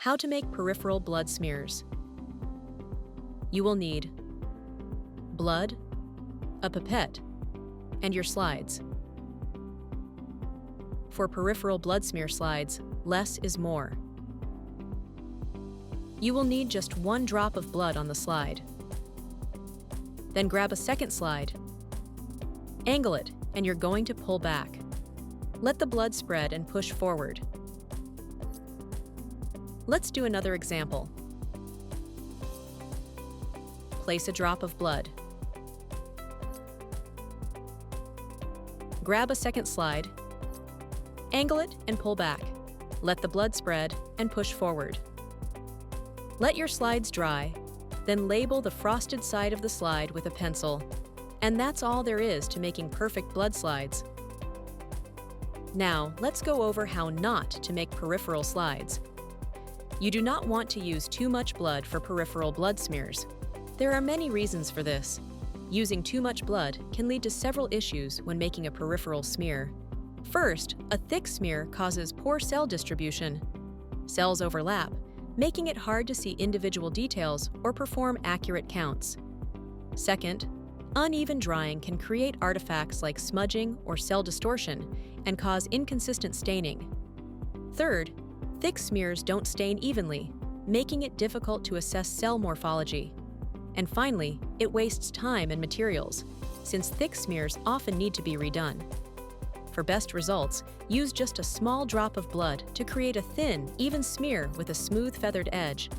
How to make peripheral blood smears. You will need blood, a pipette, and your slides. For peripheral blood smear slides, less is more. You will need just 1 drop of blood on the slide. Then grab a second slide. Angle it, and you're going to pull back. Let the blood spread and push forward. Let's do another example. Place a drop of blood. Grab a second slide. Angle it and pull back. Let the blood spread and push forward. Let your slides dry, then label the frosted side of the slide with a pencil. And that's all there is to making perfect blood slides. Now, let's go over how not to make peripheral slides. You do not want to use too much blood for peripheral blood smears. There are many reasons for this. Using too much blood can lead to several issues when making a peripheral smear. First, a thick smear causes poor cell distribution. Cells overlap, making it hard to see individual details or perform accurate counts. Second, uneven drying can create artifacts like smudging or cell distortion and cause inconsistent staining. Third, thick smears don't stain evenly, making it difficult to assess cell morphology. And finally, it wastes time and materials, since thick smears often need to be redone. For best results, use just a small drop of blood to create a thin, even smear with a smooth feathered edge.